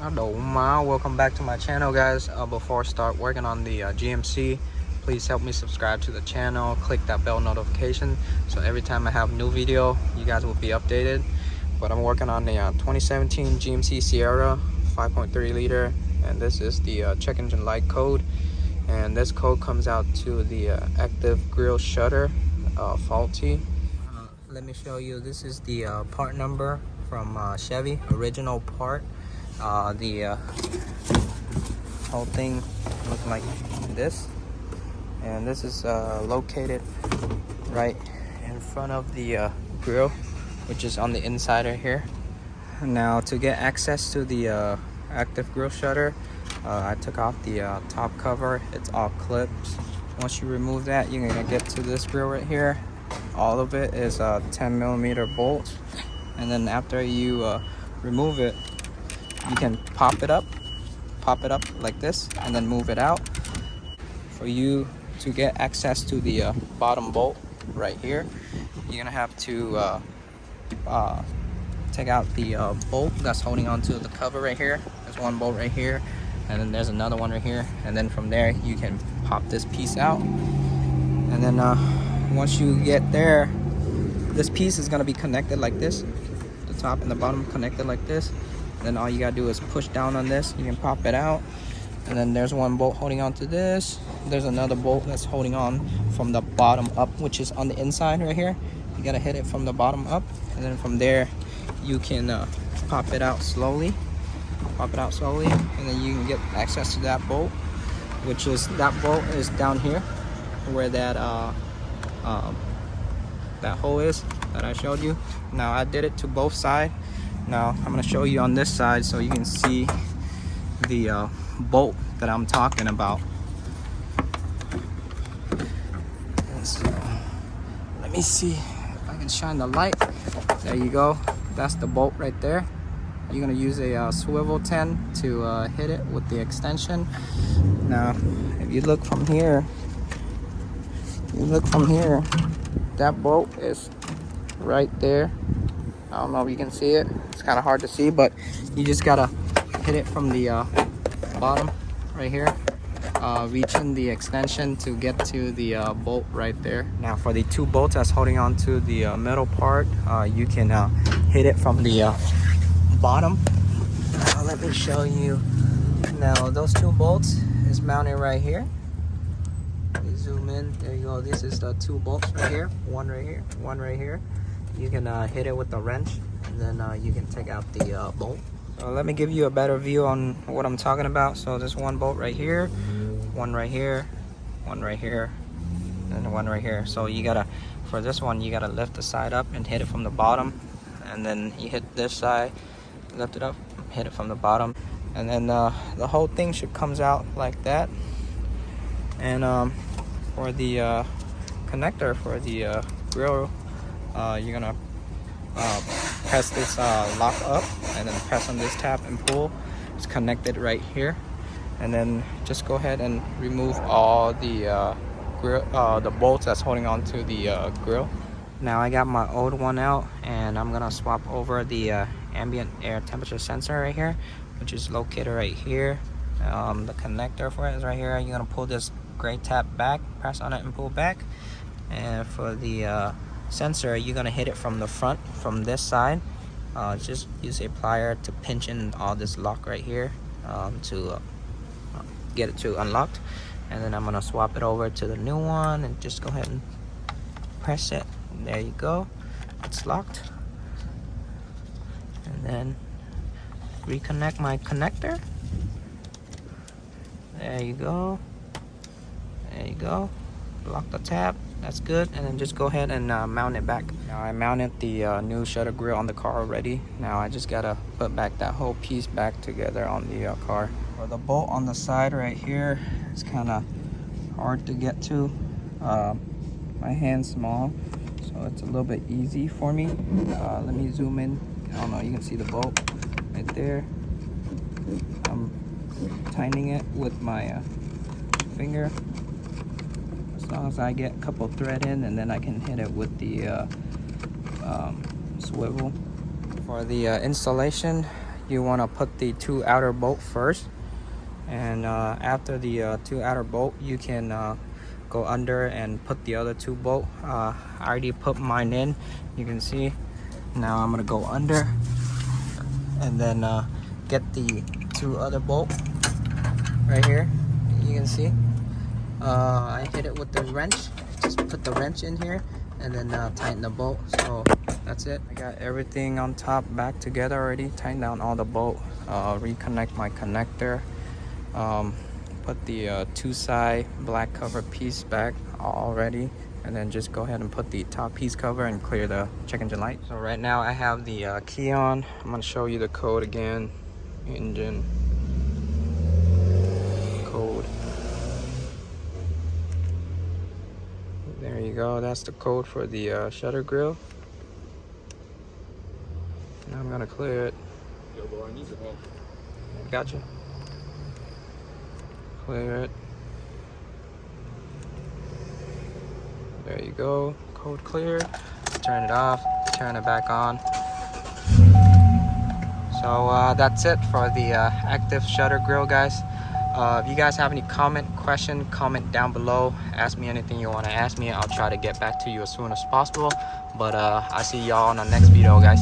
Hello, welcome back to my channel, guys. Before I start working on the GMC, please help me subscribe to the channel, click that bell notification so every time I have a new video you guys will be updated. But I'm working on the 2017 GMC Sierra 5.3 liter, and this is the check engine light code, and this code comes out to the active grille shutter faulty. Let me show you. This is the part number from Chevy, original part. The whole thing looks like this, and this is located right in front of the grill, which is on the inside right here. Now, to get access to the active grill shutter, I took off the top cover. It's all clips. Once you remove that, you're gonna get to this grill right here. All of it is 10mm bolts, and then after you remove it, you can pop it up like this and then move it out. For you to get access to the bottom bolt right here, you're gonna have to take out the bolt that's holding onto the cover right here. There's one bolt right here, and then there's another one right here, and then from there you can pop this piece out. And then once you get there, this piece is gonna be connected like this, the top and the bottom connected like this. Then all you gotta do is push down on this. You can pop it out, and then there's one bolt holding on to this. There's another bolt that's holding on from the bottom up, which is on the inside right here. You gotta hit it from the bottom up, and then from there you can pop it out slowly, and then you can get access to that bolt, which is, that bolt is down here where that that hole is that I showed you. Now I did it to both sides. Now I'm going to show you on this side so you can see the bolt that I'm talking about. And so, let me see if I can shine the light. There you go. That's the bolt right there. You're going to use a swivel 10 to hit it with the extension. Now if you look from here, that bolt is right there. I don't know if you can see it. It's kind of hard to see, but you just gotta hit it from the bottom right here, reaching the extension to get to the bolt right there. Now for the two bolts that's holding on to the middle part, you can hit it from the bottom. Now let me show you. Now those two bolts is mounted right here. You zoom in, there you go. This is the two bolts right here, one right here, one right here. You can hit it with the wrench, and then you can take out the bolt. So let me give you a better view on what I'm talking about. So there's one bolt right here, one right here, one right here, and one right here. So you gotta, for this one, you gotta lift the side up and hit it from the bottom, and then you hit this side, lift it up, hit it from the bottom, and then the whole thing should comes out like that. And for the connector for the grill, you're gonna press this lock up, and then press on this tab and pull. It's connected right here, and then just go ahead and remove all the the bolts that's holding on to the grill. Now I got my old one out, and I'm gonna swap over the ambient air temperature sensor right here, which is located right here. The connector for it is right here. You're gonna pull this gray tab back, press on it and pull back. And for the sensor, you're gonna hit it from the front, from this side. Just use a plier to pinch in all this lock right here to get it to unlocked. And then I'm gonna swap it over to the new one and just go ahead and press it. There you go, it's locked. And then reconnect my connector. There you go, there you go. Lock the tab, that's good. And then just go ahead and mount it back. Now I mounted the new shutter grill on the car already. Now I just gotta put back that whole piece back together on the car. For the bolt on the side right here, it's kind of hard to get to. My hand's small, so it's a little bit easy for me. Let me zoom in. I don't know, you can see the bolt right there. I'm tightening it with my finger. As long as I get a couple thread in, and then I can hit it with the swivel. For the installation, you want to put the 2 outer bolt first, and after the 2 outer bolt, you can go under and put the other 2 bolt. I already put mine in, you can see. Now I'm gonna go under and then get the 2 other bolt right here. You can see I hit it with the wrench. Just put the wrench in here and then tighten the bolt. So that's it. I got everything on top back together already. Tighten down all the bolt, reconnect my connector, put the 2 side black cover piece back already, and then just go ahead and put the top piece cover and clear the check engine light. So right now I have the key on. I'm gonna show you the code again. Engine code. There you go. That's the code for the shutter grill. Now I'm gonna clear it. Yo, bro, I need your help. Gotcha. Clear it. There you go. Code clear. Turn it off. Turn it back on. So that's it for the active shutter grill, guys. If you guys have any question, comment down below. Ask me anything you want to ask me. I'll try to get back to you as soon as possible. But I'll see y'all on the next video, guys.